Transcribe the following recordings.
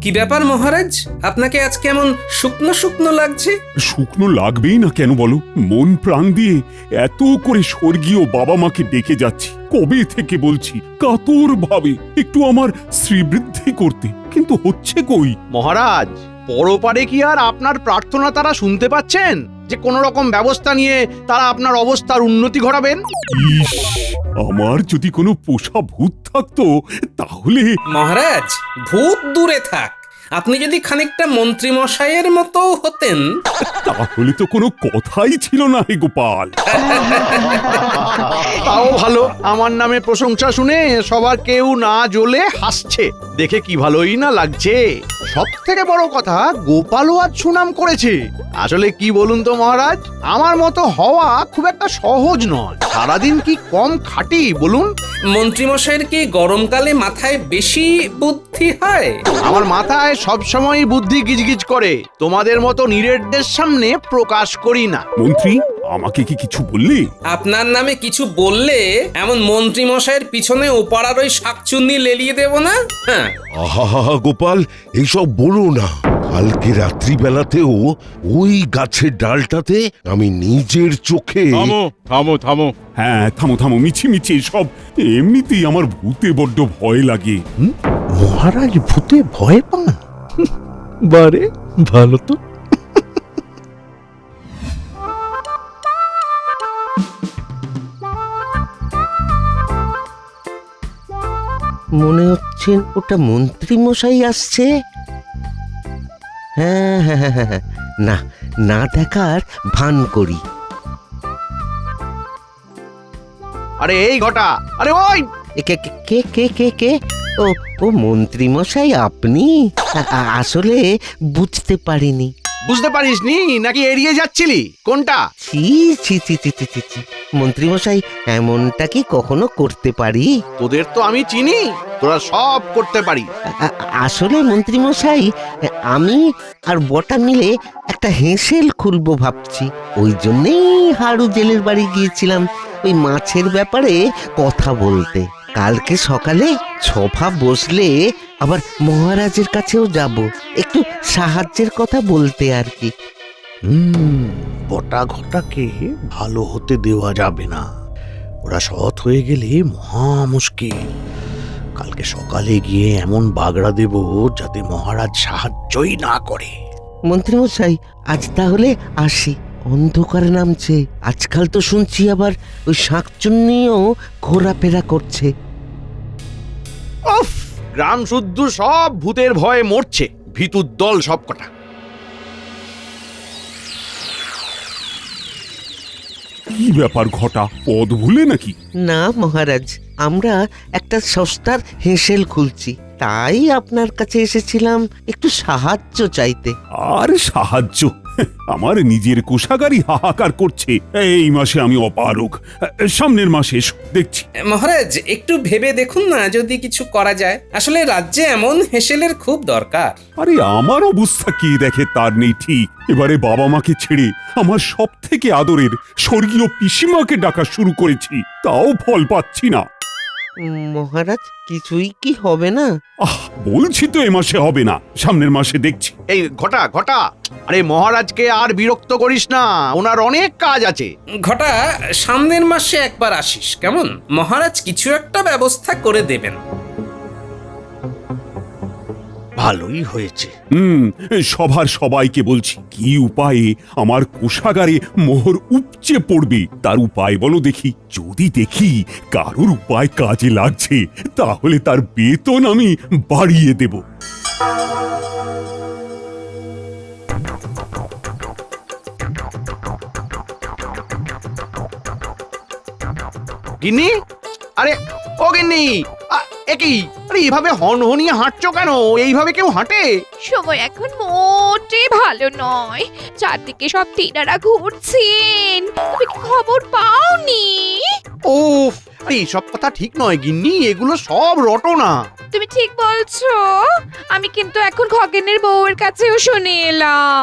কি ব্যাপার মহারাজ, আপনাকে আজ কেমন শুকনো শুকনো লাগছে? শুকনো লাগবেই না কেন বলো? মন প্রাণ দিয়ে এত করে স্বর্গীয় বাবা মাকে ডেকে যাচ্ছি, কবে থেকে বলছি কাতর ভাবে একটু আমার শ্রীবৃদ্ধি করতে, কিন্তু হচ্ছে কই? মহারাজ, পরপারে কি আর আপনার প্রার্থনা তারা শুনতে পাচ্ছেন যে কোন রকম ব্যবস্থা নিয়ে তারা আপনার অবস্থার উন্নতি ঘটাবেন? ইস, আমার যদি কোনো পোষা ভূত থাকতো তাহলে। মহারাজ, ভূত দূরে থাক, আপনি যদি খানিকটা মন্ত্রী মশাইয়ের মতো হতেন। তাহলে তো কোনো কথাই ছিল না হে গোপাল। তাও ভালো, আমার নামে প্রশংসা শুনে সবার কেউ না জ্বলে হাসছে, দেখে কি ভালোই না লাগছে। সব থেকে বড় কথা, গোপালও আজ সুনাম করেছে। আসলে কি বলুন তো মহারাজ, আমার মতো হওয়া খুব একটা সহজ নয়। সারাদিন কি কম খাটি বলুন? মন্ত্রী মশাইয়ের কি গরমকালে মাথায় বেশি বুদ্ধি হয়? আমার মাথায় সবসময় বুদ্ধি গিজগিজ করে, তোমাদের মতো নিরেটদের সামনে প্রকাশ করি না। মন্ত্রী, আমাকে কি কিছু বললে? আপনার নামে কিছু বললে এমন মন্ত্রী মশাইয়ের পিছনে ওপাড়ার ওই শাকচুন্নি লেলিয়ে দেব না। হ্যাঁ, আহা গোপাল, এইসব বলো না। কালকে রাত্রিবেলাতেও ওই গাছের ডালটাতে আমি নিজের চোখে। থামো থামো থামো। হ্যাঁ, থামো থামো, মিছি সব। এমনিতেই আমার ভূতে বড্ড ভয় লাগে। মহারাজ ভূতে ভয় পান? বারে ভালো তো। মনে হচ্ছে ওটা মন্ত্রী মশাই আসছে। হ্যাঁ হ্যাঁ হ্যাঁ হ্যাঁ, না না দেখার ভান করি। আরে এই ঘটা, আরে ওই কে কে কে কে কে কে ও ও মন্ত্রী মশাই আপনি? আসলে বুঝতে পারিনি। বুঝতে পারিসনি নাকি এড়িয়ে যাচ্ছিলি? কোনটা? ছি ছি ছি ছি ছি ছি ছি। মন্ত্রী মশাই, এমনটা কি কখনো করতে পারি? তোদের তো আমি চিনি, তোরা সব করতে পারি। আসলে মন্ত্রী মশাই, আমি আর বটা মিলে একটা হেঁসেল খুলবো ভাবছি। ওই জন্যেই হারু জেলের বাড়ি গিয়েছিলাম ওই মাছের ব্যাপারে কথা বলতে। কালকে সকালে সভা বসলে আবার মহারাজের কাছেও যাব, একটু সাহায্যের কথা বলতে আর কি। বটা ঘটাকে ভালো হতে দেওয়া যাবে না, ওরা সৎ হয়ে গেলে মহা মুশকিল। কালকে সকালে গিয়ে এমন বাগড়া দেব যাতে মহারাজ সাহায্যই না করে। মন্ত্রী মশাই, আজ তাহলে আসি, অন্ধকার নামছে। আজকাল তো শুনছি আবার ওই শাকচুন্নিও ঘোরাফেরা করছে। উফ, গ্রাম শুদ্ধ সব ভূতের ভয়ে মরছে, ভিতুর দল সব কটা। কি ব্যাপার ঘটা, পদ ভুলে নাকি? না মহারাজ, আমরা একটা সস্তার হেঁসেল খুলছি, তাই আপনার কাছে এসেছিলাম একটু সাহায্য চাইতে। আর সাহায্য? আমার নিজের কোষাগারই হাহাকার করছে। এই মাসে আমি অপারগ, সামনের মাসে এসো, দেখছি। মহারাজ একটু ভেবে দেখুন না যদি কিছু করা যায়। আসলে রাজ্যে এমন হেঁসেলের খুব দরকার। আরে আমার অবস্থা কি দেখে তার নেই ঠিক। এবারে বাবা মাকে ছেড়ে আমার সব থেকে আদরের স্বর্গীয় পিসিমাকে ডাকা শুরু করেছি, তাও ফল পাচ্ছি না। মহারাজ, কিছুই কি হবে না? বলছি তো এ মাসে হবে না, সামনের মাসে দেখছি। এই ঘটা ঘটা, আরে মহারাজকে আর বিরক্ত করিস না, ওনার অনেক কাজ আছে। ঘটা, সামনের মাসে একবার আসিস কেমন? মহারাজ কিছু একটা ব্যবস্থা করে দেবেন। ভালোই হয়েছে। সভার সবাইকে বলছি, কি উপায়ে আমার কোষাগারে মোহর উপচে পড়বে তার উপায় বলো দেখি। যদি দেখি কারোর উপায় কাজে লাগছে, তাহলে তার বেতন আমি বাড়িয়ে দেব। গিন্নি, আরে ও গিন্নি, একই, আরে এইভাবে হনহনিয়ে হাঁটছো কেন? এইভাবে কেউ হাঁটে? সময় এখন মোটে ভালো নয়, চারদিকে সব তেনারা ঘুরছেন। তুমি কি খবর পাওনি? উফ, আরে সব কথা ঠিক নয় গিন্নি, এগুলো সব রটনা। তুমি ঠিক বলছো, আমি কিন্তু এখন খগেনের বউয়ের কাছেও শুনে এলাম।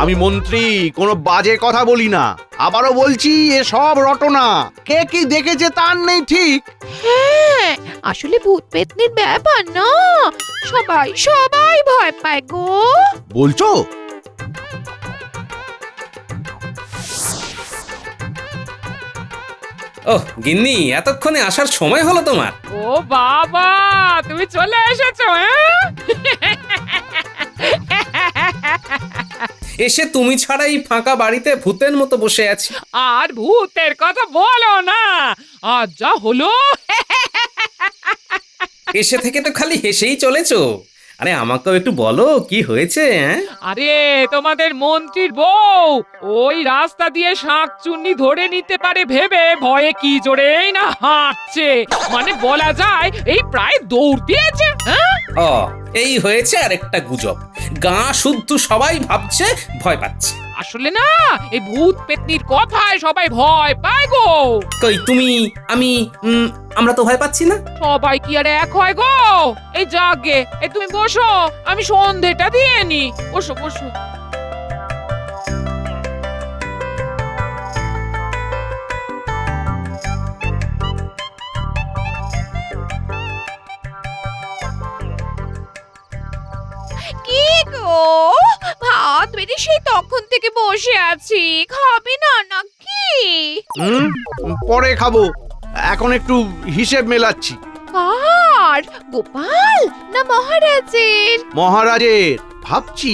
আমি মন্ত্রী, কোনো বাজে কথা বলি না। আবারও বলছি, এ সব রটনা। কে কি দেখেছে তার নেই ঠিক। হ্যাঁ, আসলে ভূত পেতনির ব্যাপার না, সবাই সবাই ভয় পায় গো। বলছো? ওহ গিন্নি, এতক্ষণে আসার সময় হলো তোমার? ও বাবা, তুমি চলে এসেছো হ্যাঁ? এসে তুমি ছাড়া এই ফাঁকা বাড়িতে ভূতের মতো বসে আছি। আর ভূতের কথা বলো না, আজ যা হলো। এসে থেকে তো খালি হেসেই চলেছো। আরে আমাকেও একটু বলো কি হয়েছে? হ্যাঁ, আরে তোমাদের মন্ত্রীর বউ ওই রাস্তা দিয়ে শাঁকচুন্নি ধরে নিতে পারে ভেবে ভয়ে কি জোরেই না হাঁটছে, মানে বলা যায় এই প্রায় দৌড় দিয়েছে। হ্যাঁ, ও এই হয়েছে আর একটা গুজব। গা শুদ্ধ সবাই ভাবছে ভয় পাচ্ছে। আসলে না, এই ভূত পেতনির কথায় সবাই ভয় পায় গো। কই তুমি, আমি, আমরা তো ভয় পাচ্ছি না। সবাই কি আর এক হয় গো? এই জাগে, এই তুমি বসো, আমি সন্ধেটা দিয়ে নি। বসো বসো। কি গো, ভাত বেড়ে সেই তখন থেকে বসে আছি, খাবে না নাকি? হুম, পরে খাবো, এখন একটু হিসেব মেলাচ্ছি। কার, গোপাল না মহারাজের? মহারাজের। ভাবছি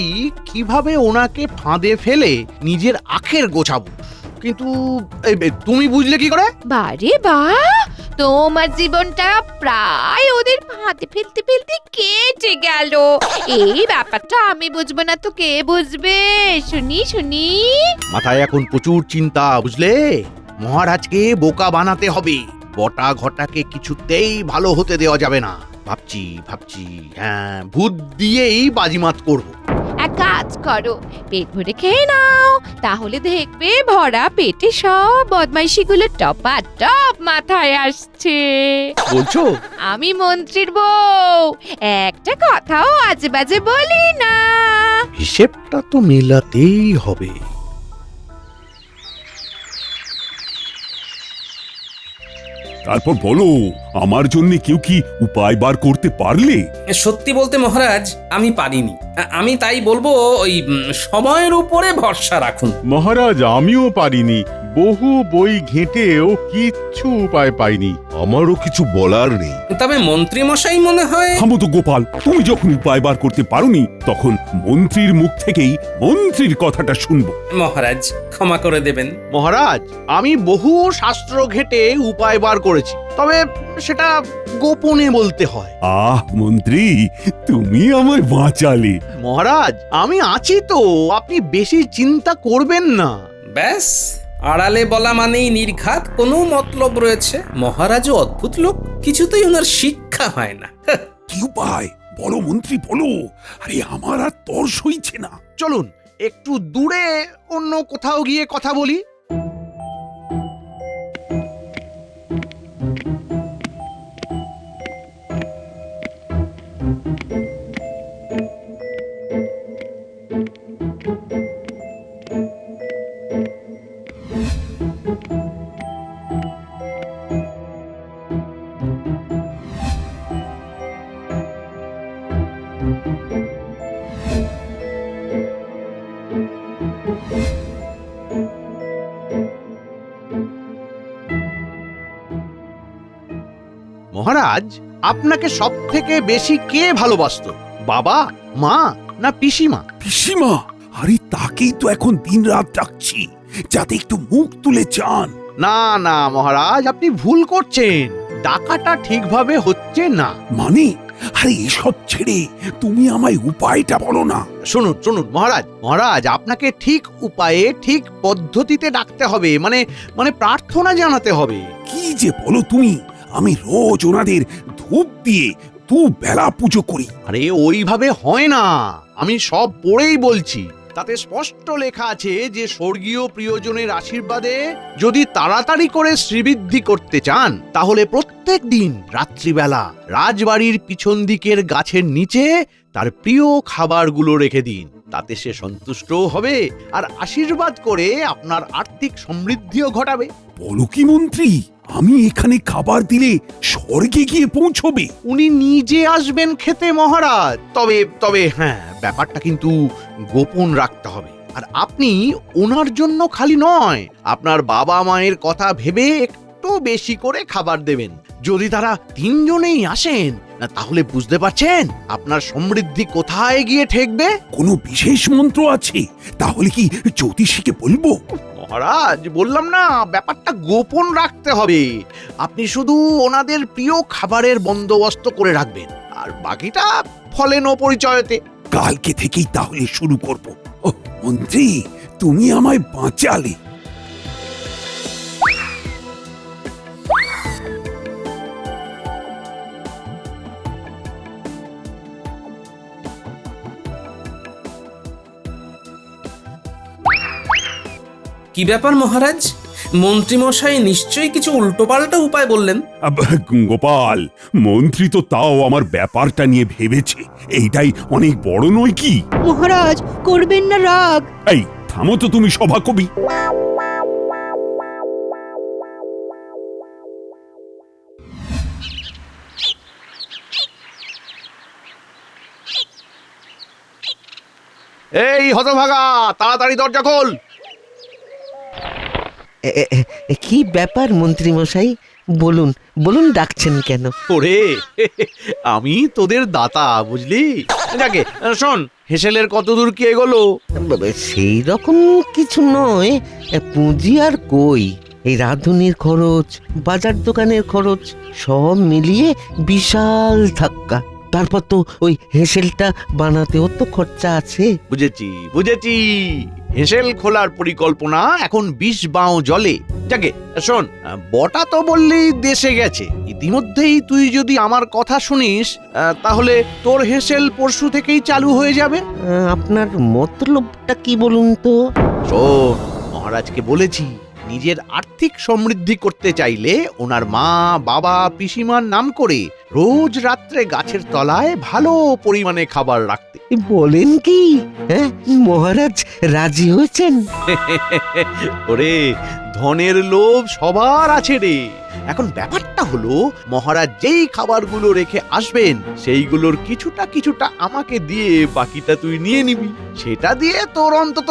কিভাবে ওনাকে ফাঁদে ফেলে নিজের আখের গোছাবো, কিন্তু তুমি বুঝলে কি করে? বারে বা, তোমার জীবনটা প্রায় ওদের ফাঁদে ফেলতে ফেলতে কেটে গেল। এই ব্যাপারটা আমি বুঝবো না তো কে বুঝবে? শুনি শুনি। মাথায় এখন প্রচুর চিন্তা, বুঝলে? মহারাজকে বোকা বানাতে হবে, বটা ঘটাকে কিছুতেই ভালো হতে দেওয়া যাবে না। ভাবছি হ্যাঁ, ভূত দিয়েই বাজিমাত করব। এক কাজ করো, পেট ভরে খেয়ে নাও, তাহলে দেখবে ভরা পেটে সব বদমাইশিগুলো টপা টপ মাথায় আসছে। বলছো? আমি মন্ত্রীর বউ, একটা কথাও আজে বাজে বলি না। হিসেবটা তো মেলাতেই হবে। তারপর বলো, আমার জন্য কেউ কি উপায় বার করতে পারলে? সত্যি বলতে মহারাজ, আমি পারিনি। আমি তাই বলবো, ওই সময়ের উপরে ভরসা রাখুন। মহারাজ আমিও পারিনি, বহু বই ঘেঁটেও কিচ্ছু উপায় পাইনি। আমারও কিছু বলার নেই। তবে মন্ত্রী মশাই মনে হয়। থামো তো গোপাল, তুমি যখন উপায় বার করতে পারোনি তখন মন্ত্রীর মুখ থেকেই মন্ত্রীর কথাটা শুনবো। মহারাজ ক্ষমা করে দেবেন। মহারাজ, আমি বহু শাস্ত্র ঘেঁটে উপায় বার করেছি, তবে সেটা গোপনে বলতে হয়। আহ মন্ত্রী, তুমি আমায় বাঁচালে। মহারাজ, আমি আছি তো, আপনি বেশি চিন্তা করবেন না। ব্যাস, আড়ালে বলা মানেই নির্ঘাত কোনো মতলব রয়েছে। মহারাজও অদ্ভুত লোক, কিছুতেই ওনার শিক্ষা হয় না। কি উপায় বলো মন্ত্রী, বলো। আরে আমার আর তর সইছে না। চলুন একটু দূরে অন্য কোথাও গিয়ে কথা বলি। মহারাজ, আপনাকে সব থেকে বেশি কে ভালোবাসতো? বাবা, মা না পিসিমা? পিসিমা? আরে তাকেই তো এখন দিনরাত ডাকছি, যাতে একটু মুখ তুলে চান। না না মহারাজ, আপনি ভুল করছেন, ডাকাটা ঠিকভাবে হচ্ছে না। মানে? আরে এসব ছেড়ে তুমি আমায় উপায়টা বলো না। শুনুন শুনুন মহারাজ, মহারাজ আপনাকে ঠিক উপায়ে ঠিক পদ্ধতিতে ডাকতে হবে, মানে প্রার্থনা জানাতে হবে। কি যে বলো তুমি, আমি রোজ ওনাদের ধূপ দিয়ে বেলা পুজো করি। আরে ওইভাবে হয় না, আমি সব পড়েই বলছি। তাতে স্পষ্ট লেখা আছে যে স্বর্গীয় প্রিয়জনের আশীর্বাদে যদি তাড়াতাড়ি করে শ্রীবৃদ্ধি করতে চান, তাহলে প্রত্যেক দিন রাত্রিবেলা রাজবাড়ির পিছন দিকের গাছের নিচে তার প্রিয় খাবারগুলো রেখে দিন। তাতে সে সন্তুষ্টও হবে আর আশীর্বাদ করে আপনার আর্থিক সমৃদ্ধিও ঘটাবে। বলো কি মন্ত্রী, আমি এখানে খাবার দিলে স্বর্গে গিয়ে পৌঁছবে? উনি নিজে আসবেন খেতে মহারাজ। তবে তবে হ্যাঁ, ব্যাপারটা কিন্তু গোপন রাখতে হবে। আর আপনি ওনার জন্য খালি নয়, আপনার বাবা মায়ের কথা ভেবে একটু বেশি করে খাবার দেবেন। যদি তারা তিনজনেই আসেন না, তাহলে বুঝতে পারছেন আপনার সমৃদ্ধি কোথায় গিয়ে ঠেকবে। কোনো বিশেষ মন্ত্র আছে? তাহলে কি জ্যোতিষীকে বলবো? মহারাজ, বললাম না, ব্যাপারটা গোপন রাখতে হবে। আপনি শুধু ওনাদের প্রিয় খাবারের বন্দোবস্ত করে রাখবেন, আর বাকিটা ফলেন ও পরিচয়তে। কালকে থেকেই তাহলে শুরু করব। ও মন্ত্রী, তুমি আমায় বাঁচালে। কি ব্যাপার মহারাজ, মন্ত্রীমশাই নিশ্চয়ই কিছু উল্টোপাল্টা উপায় বললেন। গোপাল, মন্ত্রী তো তাও আমার ব্যাপারটা নিয়ে ভেবেছে। এইটাই অনেক বড় নয় কি? মহারাজ, করবেন না রাগ। এই থামো তো তুমি সভাকবি। এই হতভাগা, তাড়াতাড়ি দরজা খোল। কি ব্যাপার মন্ত্রী মশাই? বলুন বলুন, ডাকছেন কেন? ওরে, আমি তোদের দাতা, বুঝলি? যাকে শোন, হেসেলের কত দূর কি এগোলো? সেই রকম কিছু নয়, পুঁজি আর কই। এই রাঁধুনির খরচ, বাজার দোকানের খরচ সব মিলিয়ে বিশাল ধাক্কা। তারপর তো ওই হেসেলটা বানাতেও তো খরচা আছে। বুঝেছি বুঝেছি, হেসেল খোলার পরিকল্পনা এখন 20 বাও জলে। যাকে শোন, বটা তো বললি দেশে গেছে। ইতিমধ্যেই তুই যদি আমার কথা শুনিস, তাহলে তোর হেসেল পরশু থেকেই চালু হয়ে যাবে। আপনার মতলবটা কি বলুন তো? শোন, মহারাজকে বলেছি, নিজের আর্থিক সমৃদ্ধি করতে চাইলে ওনার মা, বাবা, পিসিমার নাম করে রোজ রাত্রে গাছের তলায় ভালো পরিমাণে খাবার রাখতে। বলেন কি? হ্যাঁ, মহারাজ রাজি হয়েছেন? ওরে, ধনের লোভ সবার আছে রে। এখন ব্যাপারটা হলো, মহারাজ যেই খাবারগুলো রেখে আসবেন সেইগুলোর কিছুটা কিছুটা আমাকে দিয়ে বাকিটা তুই নিয়ে নিবি। সেটা দিয়ে তোর অন্তত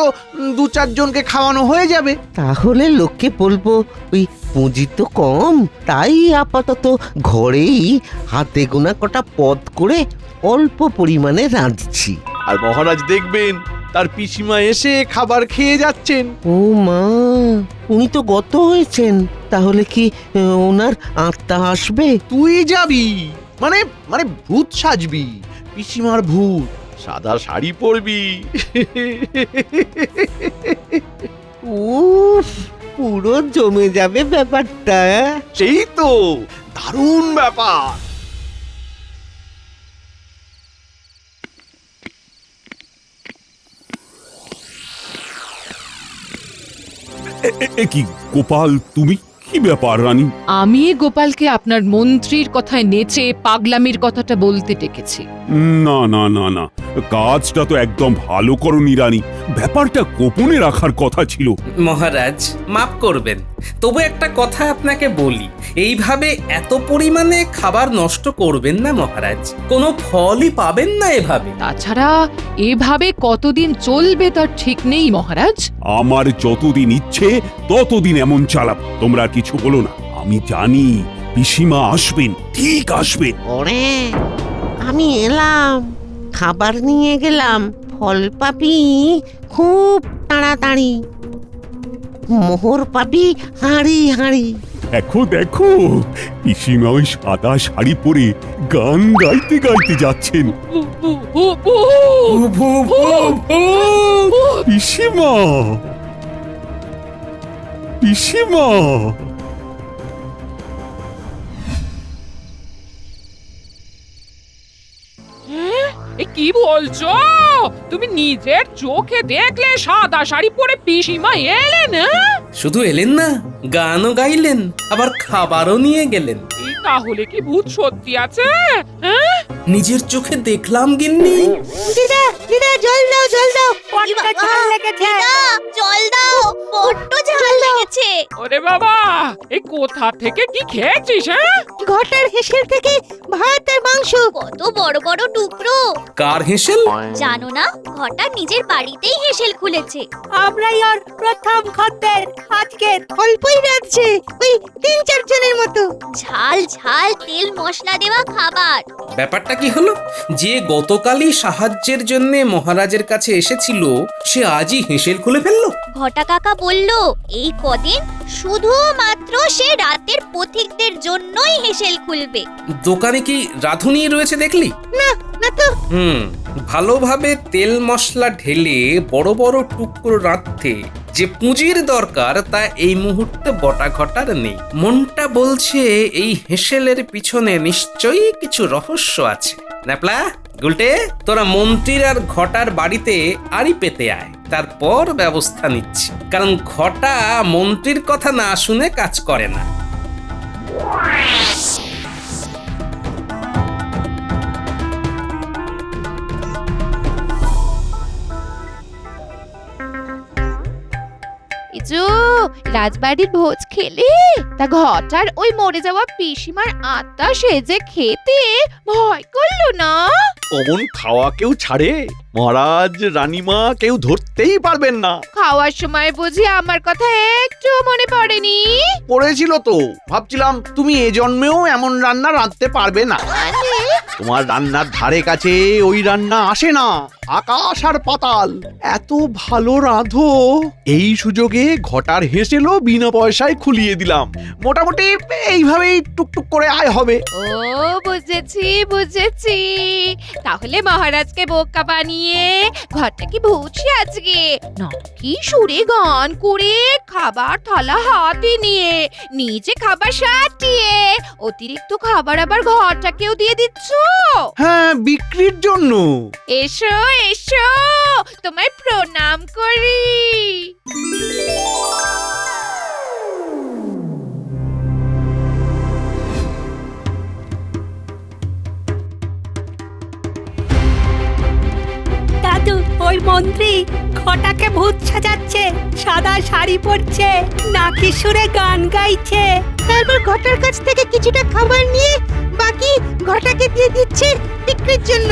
2-4 জনকে খাওয়ানো হয়ে যাবে। তাহলে লোককে বলবো ওই পুঁজি তো কম, তাই আপাতত ঘরেই হাতে গোনা কটা পদ করে অল্প পরিমাণে রাঁধছি। আর মহারাজ দেখবেন তার পিসিমা এসে খাবার খেয়ে যাচ্ছেন। ও মা, উনি তো গত হয়েছেন। তাহলে কি ওনার আত্মা আসবে? তুই যাবি মানে মানে ভূত সাজবি, পিসিমার ভূত, সাদা শাড়ি পরবি। উফ, পুরো জমে যাবে ব্যাপারটা। সেই তো, দারুণ ব্যাপার। কি গোপাল, তুমি কি ব্যাপার রানী? আমি গোপালকে আপনার মন্ত্রীর কথায় নেচে পাগলামির কথাটা বলতে ডেকেছি। না না না না, কাজটা তো একদম ভালো করনি রানী। ব্যাপারটা গোপনে রাখার কথা ছিল। মহারাজ মাফ করবেন, তবু একটা কথা আপনাকে বলি, এইভাবে এত পরিমাণে খাবার নষ্ট করবেন না মহারাজ, কোনো ফলই পাবেন না এভাবে। তাছাড়া এভাবে কতদিন চলবে তার ঠিক নেই মহারাজ। আমার যতদিন ইচ্ছে ততদিন এমন চালাব। তোমরা আর কিছু বলো না। আমি জানি পিসিমা আসবেন, ঠিক আসবেন। ওরে, আমি এলাম, খাবার নিয়ে গেলাম। ফল পাবি খুব তাড়াতাড়ি, মোহর পাবি হাঁড়ি হাঁড়ি। দেখো দেখো, পিসিমা ওই সাদা শাড়ি পরে গান গাইতে গাইতে যাচ্ছেন। পিসিমা, পিসিমা। এ কি বলছো? তুমি নিজের চোখে দেখলে সাদা শাড়ি পরে পিসিমা এলেন? শুধু এলেন না, গানও গাইলেন, আবার খাবারও নিয়ে গেলেন। এই তাহলে কি ভূত সত্যি আছে? নিজের চোখে দেখলাম গিন্নি। দিদা দিদা জল দাও জল দাও, বড্ড ঝাল লেগেছে। জল দাও, বড্ড ঝাল লেগেছে। ওরে বাবা, এই কোথা থেকে কি খেয়েছিস? হ্যাঁ, ঘটার হেসেল থেকে ভাত আর মাংস। কত বড় বড় টুকরো। কার হেসেল? জানো না, ঘটা নিজের বাড়িতেই হেসেল খুলেছে। আমরাই আর প্রথম খদ্দের, আজকে অল্পই রাখছে, ওই 3-4 জনের মতো। ঝাল ঝাল তেল মশলা দেওয়া খাবার। ব্যাপারটা কি হলো? যে গতকালই সাহায্যের জন্য মহারাজের কাছে এসেছিল, সে আজই হেসেল খুলে ফেললো। ঘটা কাকা বলল এই কদিন শুধুমাত্র সে রাতের পথিকদের জন্যই হেসেল খুলবে। দোকানে কি রাঁধুনি রয়েছে দেখলি? না না তো। ভালোভাবে তেল মশলা ঢেলে বড় বড় টুকরো রাঁধতে যে পুঁজির দরকার তা এই মুহূর্তে বটা ঘটার নেই। মনটা বলছে এই হেসেলের পিছনে নিশ্চয়ই কিছু রহস্য আছে। ন্যাপলা, গুলটে, তোরা মন্ত্রীর আর ঘটার বাড়িতে আড়ি পেতে আয়, তারপর ব্যবস্থা নিচ্ছি। কারণ ঘটা মন্ত্রীর কথা না শুনে কাজ করে না। ইজু, রাজবাড়ির ভোজ খেলে? তা ঘটার ওই মরে যাওয়া পিসিমার আত্মা সেজে খেতে ভয় করলো না? অমন খাওয়া কেউ ছাড়ে? মহারাজ রানীমা কেউ ধরতেই পারবেন না। খাওয়ার সময় বুঝি আমার কথা একটু মনে পড়েনি? পড়েছিল তো, ভাবছিলাম তুমি এ জন্মেও এমন রান্না রাঁধতে পারবে না। মানে? তোমার রান্নার ধারে কাছে ওই রান্না আসে না। আকাশ আর পাতাল, এত ভালো রাঁধো। এই সুযোগে ঘটার হেসেলও বিনা পয়সায় খুলিয়ে দিলাম। মোটামুটি এইভাবেই টুকটুক করে আয় হবে। ও বুঝেছি বুঝেছি। তাহলে মহারাজকে বোকা বানিয়ে ঘরটা কি ভুলছি আজকে, নাকি সুরে গান করে খাবার থালা হাতে নিয়ে নিজে খাবার সাটিয়ে অতিরিক্ত খাবার আবার ঘরটাকেও দিয়ে দিচ্ছ? হ্যাঁ, বিক্রির জন্য। এসো এসো, তোমায় প্রণাম করি। দাদু, ওই মন্ত্রী ঘটাকে ভূত সাজাচ্ছে, সাদা শাড়ি পরছে, নাকি সুরে গান গাইছে। তারপর ঘটার কাছ থেকে কিছুটা খাবার নিয়ে বাকি ঘটাকে দিয়ে দিচ্ছে বিক্রির জন্য।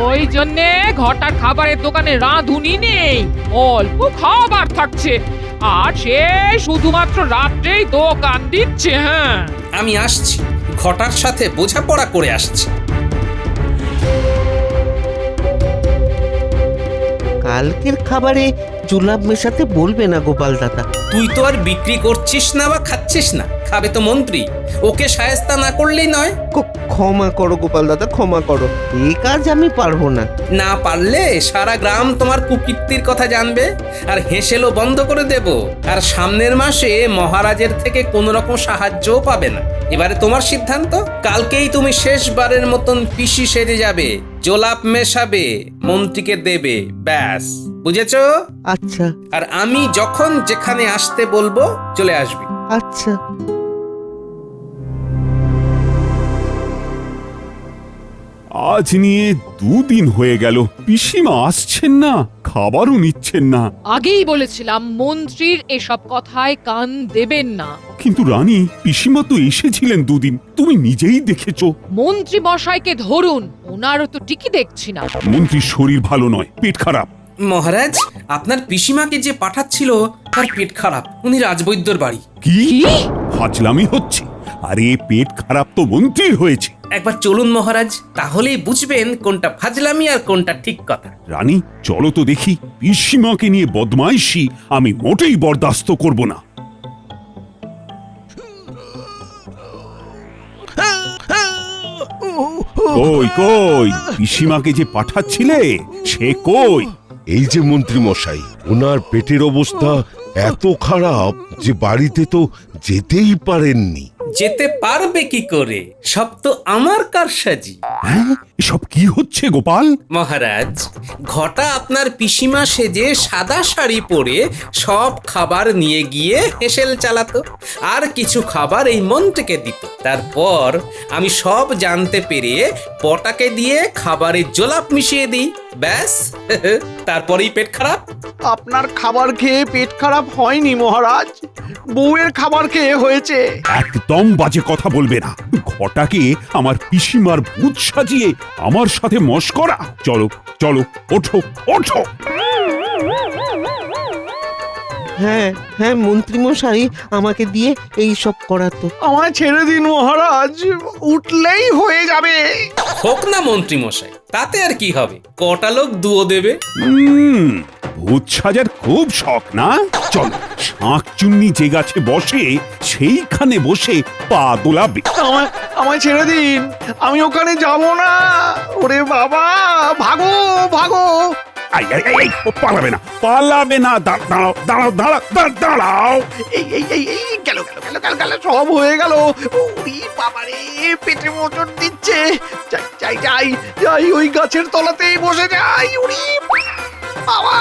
ওই জন্যে ঘটার খাবারের দোকানে রাঁধুনি নেই, অল্প খাবার থাকছে, আর সে শুধুমাত্র রাত্রেই দোকান দিচ্ছে। হ্যাঁ, আমি আসছি, ঘটার সাথে বোঝাপড়া করে আসছি। কালকের খাবারে জুলাপ মেশাতে বলবে না গোপাল দাদা। তুই তো আর বিক্রি করছিস না বা খাচ্ছিস না, খাবে তো মন্ত্রী। ওকে শায়েস্তা না করলেই নয়। ক্ষমা করো গোপাল দাদা, ক্ষমা করো, এই কাজ আমি পারবো না। না পারলে সারা গ্রাম তোমার কুকীর্তির কথা জানবে, আর হেসেলও বন্ধ করে দেব। আর সামনের মাসে মহারাজের থেকে কোনো রকম সাহায্যও পাবে না। এবারে তোমার সিদ্ধান্ত। কালকেই তুমি শেষবারের মতন পিসি সেজে যাবে, জোলাপ মেশাবে, মন্ত্রীকে দেবে, ব্যাস। বুঝেছো? আচ্ছা আর আমি যখন যেখানে আসতে বলবো চলে আসবি। আচ্ছা। আজ নিয়ে 2 দিন হয়ে গেল, পিসিমা আসছেন না, খাবারও নিচ্ছেন না। আগেই বলেছিলাম মন্ত্রীর এসব কথায় কান দেবেন না। কিন্তু রানী, পিসিমা তো এসেছিলেন 2 দিন, তুমি নিজেই দেখেছো। মন্ত্রী মশাইকে ধরুন, ওনারও তো ঠিকই দেখছি না। মন্ত্রীর শরীর ভালো নয়, পেট খারাপ। মহারাজ, আপনার পিসিমাকে যে পাঠাচ্ছিল তার পেট খারাপ, উনি রাজবৈদ্যর বাড়ি। কি ফাজলামি হচ্ছে? আরে পেট খারাপ তো মন্ত্রীর হয়েছে। একবার চলুন মহারাজ, তাহলেই বুঝবেন কোনটা ফাজলামি আর কোনটা ঠিক কথা। রানী চলো তো দেখি, পিসিমাকে নিয়ে বদমাইশি আমি মোটেই বরদাস্ত করব না। কই কই পিসিমাকে যে পাঠাচ্ছিলে সে কই? এই যে মন্ত্রী মশাই, ওনার পেটের অবস্থা এত খারাপ যে বাড়িতে তো যেতেই পারেননি। যেতে পারবে কি করে? সব তো আমার কারসাজি। হ্যাঁ এসব কি হচ্ছে গোপাল? মহারাজ, ঘটা আপনার পিসিমা সেজে সাদা শাড়ি পরে সব খাবার নিয়ে গিয়ে হেসেল চালাতো, আর কিছু খাবার এই মন্ত্রীকে দিত। তারপর আমি সব জানতে পেরে বটাকে দিয়ে খাবারে জোলাপ মিশিয়ে দিই, ব্যাস। তারপরেই পেট খারাপ। আপনার খাবার খেয়ে পেট খারাপ হয়নি মহারাজ, বউয়ের খাবার খেয়ে হয়েছে। একদম বাজে কথা বলবে না। ঘটাকে আমার পিসিমার ভূত সাজিয়ে আমার সাথে মশকরা। চলো চলো, ওঠো ওঠো। হ্যাঁ হ্যাঁ মন্ত্রী মশাই আমাকে দিয়ে এই সব করাতো। আমায় ছেড়ে দিন মহারাজ, উঠলেই হয়ে যাবে। হোক না মন্ত্রী মশাই, তাতে আর কি হবে? কটা লোক দুও দেবে। ভূত সাজার খুব শখ না? চলো, শাঁকচুন্নি যে গাছে বসে সেইখানে বসে পা দোলাবে। আমায় ছেড়ে দিন, আমি ওখানে যাব না। ওরে বাবা, ভাগো ভাগো। আই আই আই, পালাবে না পালাবে না। দাঁড়াও দাঁড়াও দাঁড়াও দাঁড়াও। এই গেল গেল গেল গেল গেল, সব হয়ে গেল। ওরে বাবা রে, পেটে মোচড় দিচ্ছে। যাই যাই যাই যাই, ওই গাছের তলাতেই বসে যাই। ওরে বাবা।